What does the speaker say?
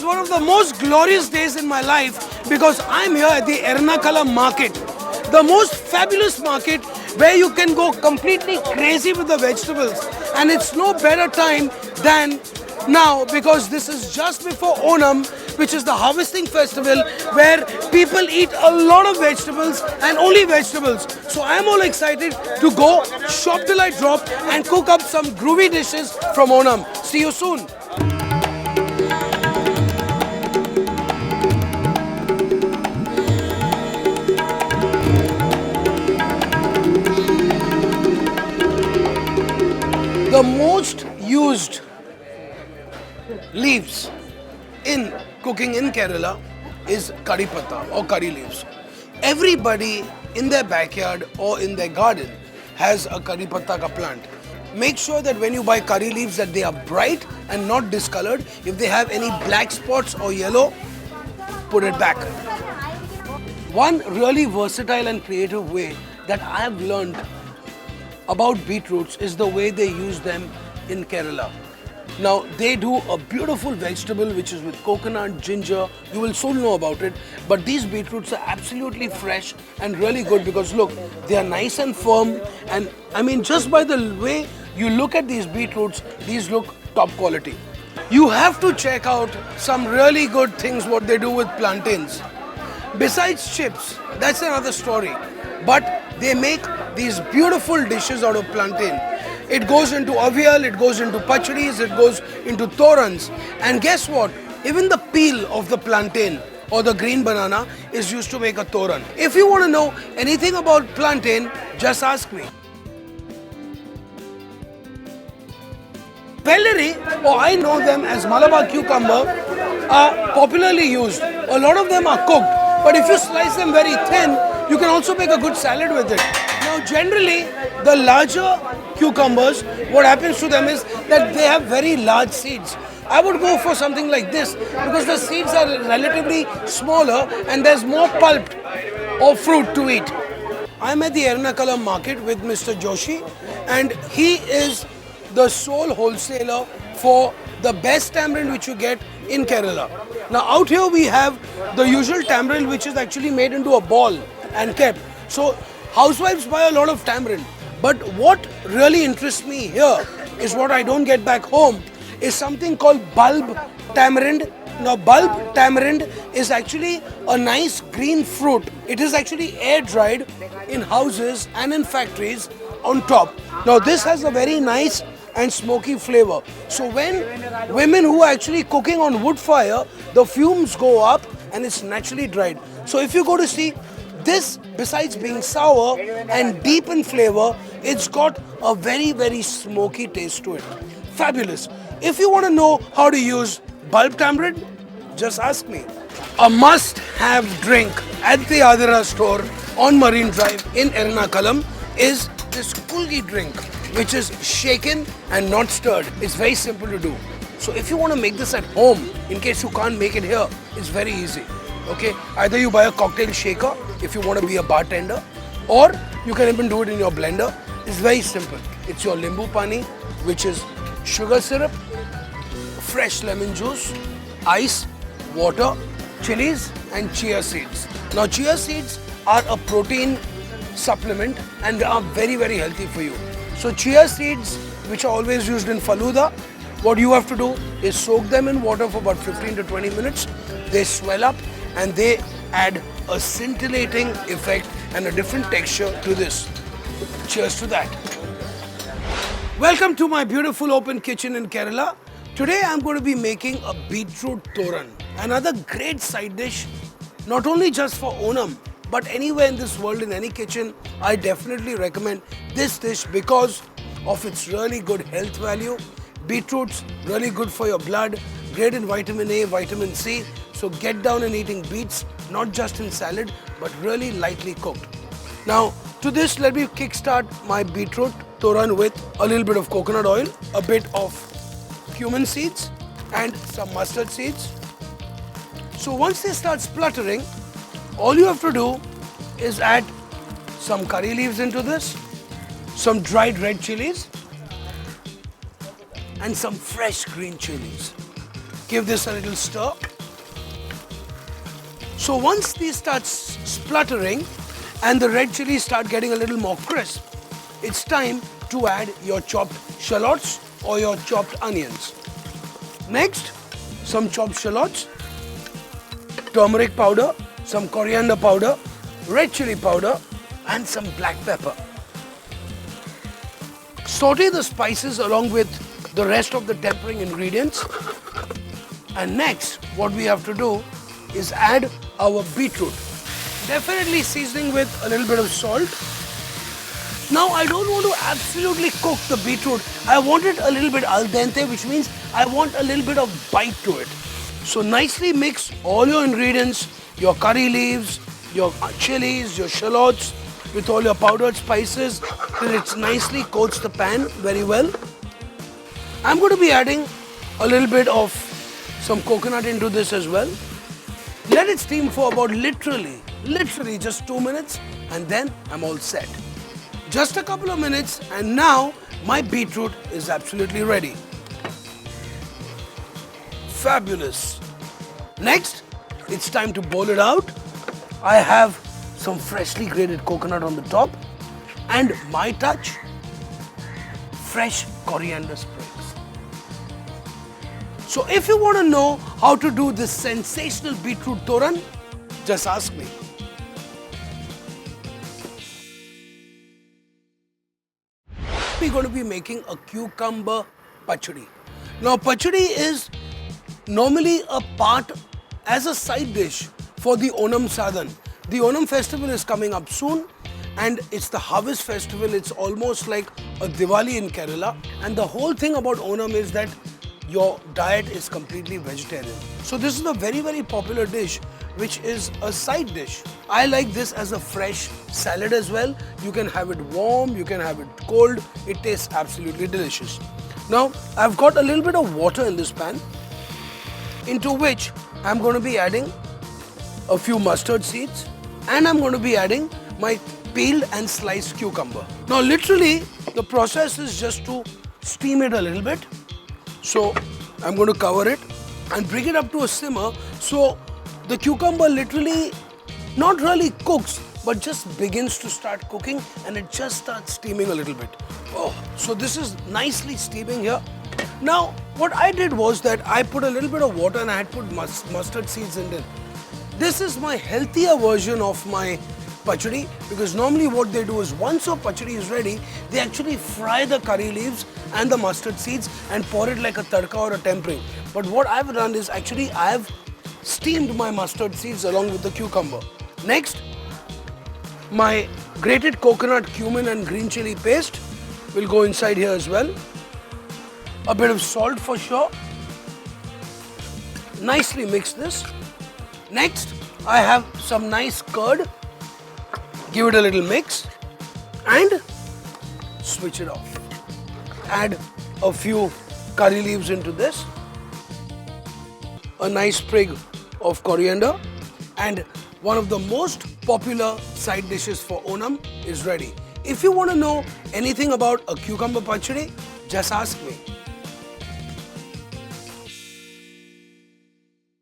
is one of the most glorious days in my life because I'm here at the Ernakulam Market, the most fabulous market where you can go completely crazy with the vegetables. And it's no better time than now because this is just before Onam, which is the harvesting festival where people eat a lot of vegetables and only vegetables. So I'm all excited to go shop till I drop and cook up some groovy dishes from Onam. See you soon. The most used leaves in cooking in Kerala is curry patta or curry leaves. Everybody in their backyard or in their garden has a curry patta ka plant. Make sure that when you buy curry leaves that they are bright and not discolored. If they have any black spots or yellow, put it back. One really versatile and creative way that I have learned about beetroots is the way they use them in Kerala. Now they do a beautiful vegetable which is with coconut, ginger. You will soon know about it. But these beetroots are absolutely fresh and really good because look, they are nice and firm. And I mean, just by the way you look at these beetroots, these look top quality. You have to check out some really good things what they do with plantains. Besides chips, that's another story. But they make these beautiful dishes out of plantain. It goes into avial, it goes into pacharis, it goes into torans. And guess what? Even the peel of the plantain or the green banana is used to make a toran. If you want to know anything about plantain, just ask me. Celery, or I know them as Malabar cucumber, are popularly used. A lot of them are cooked, but if you slice them very thin, you can also make a good salad with it. Now generally, the larger cucumbers, what happens to them is that they have very large seeds. I would go for something like this because the seeds are relatively smaller and there's more pulp or fruit to eat. I'm at the Ernakulam Market with Mr. Joshi and he is the sole wholesaler for the best tamarind which you get in Kerala. Now out here we have the usual tamarind which is actually made into a ball and kept. So housewives buy a lot of tamarind. But what really interests me here is what I don't get back home is something called bulb tamarind. Now bulb tamarind is actually a nice green fruit. It is actually air dried in houses and in factories on top. Now this has a very nice and smoky flavor. So when women who are actually cooking on wood fire, the fumes go up and it's naturally dried. So if you go to see this, besides being sour and deep in flavor, it's got a very, very smoky taste to it. Fabulous. If you want to know how to use bulb tamarind, just ask me. A must-have drink at the Adira store on Marine Drive in Ernakulam is this kulgi drink, which is shaken and not stirred. It's very simple to do. So if you want to make this at home, in case you can't make it here, it's very easy. Okay, either you buy a cocktail shaker if you want to be a bartender, or you can even do it in your blender. It's very simple. It's your limbu pani, which is sugar syrup, fresh lemon juice, ice, water, chillies and chia seeds. Now chia seeds are a protein supplement and they are very, very healthy for you. So chia seeds, which are always used in faluda, what you have to do is soak them in water for about 15 to 20 minutes. They swell up and they add a scintillating effect and a different texture to this. Cheers to that. Welcome to my beautiful open kitchen in Kerala. Today I'm going to be making a Beetroot Toran. Another great side dish, not only just for Onam, but anywhere in this world, in any kitchen, I definitely recommend this dish because of its really good health value. Beetroots, really good for your blood, great in vitamin A, vitamin C. So get down in eating beets, not just in salad, but really lightly cooked. Now, to this, let me kickstart my Beetroot Toran with a little bit of coconut oil, a bit of cumin seeds, and some mustard seeds. So once they start spluttering, all you have to do is add some curry leaves into this, some dried red chillies, and some fresh green chillies. Give this a little stir. So once these start spluttering and the red chilies start getting a little more crisp, it's time to add your chopped shallots or your chopped onions. Next, some chopped shallots, turmeric powder, some coriander powder, red chili powder and some black pepper. Saute the spices along with the rest of the tempering ingredients. And next, what we have to do is add our beetroot. Definitely seasoning with a little bit of salt. Now, I don't want to absolutely cook the beetroot. I want it a little bit al dente, which means I want a little bit of bite to it. So nicely mix all your ingredients, your curry leaves, your chilies, your shallots, with all your powdered spices till it nicely coats the pan very well. I'm going to be adding a little bit of some coconut into this as well. Let it steam for about literally just 2 minutes and then I'm all set. Just a couple of minutes and now my beetroot is absolutely ready. Fabulous. Next, it's time to boil it out. I have some freshly grated coconut on the top and my touch, fresh coriander sprigs. So if you want to know how to do this sensational beetroot toran, just ask me. We're going to be making a cucumber pachadi. Now pachadi is normally a part as a side dish for the Onam Sadhan. The Onam festival is coming up soon and it's the harvest festival. It's almost like a Diwali in Kerala. And the whole thing about Onam is that your diet is completely vegetarian. So this is a very, very popular dish, which is a side dish. I like this as a fresh salad as well. You can have it warm, you can have it cold. It tastes absolutely delicious. Now, I've got a little bit of water in this pan, into which I'm going to be adding a few mustard seeds and I'm going to be adding my peeled and sliced cucumber. Now, literally, the process is just to steam it a little bit. So I'm going to cover it and bring it up to a simmer so the cucumber literally not really cooks but just begins to start cooking and it just starts steaming a little bit. Oh, so this is nicely steaming here. Now what I did was that I put a little bit of water and I had put mustard seeds in it. This is my healthier version of my pachadi because normally what they do is once your pachadi is ready, they actually fry the curry leaves and the mustard seeds and pour it like a tadka or a tempering. But what I've done is actually I've steamed my mustard seeds along with the cucumber. Next, my grated coconut, cumin and green chili paste will go inside here as well. A bit of salt for sure. Nicely mix this. Next, I have some nice curd. Give it a little mix and switch it off. Add a few curry leaves into this, a nice sprig of coriander, and one of the most popular side dishes for Onam is ready. If you want to know anything about a cucumber pachadi, just ask me.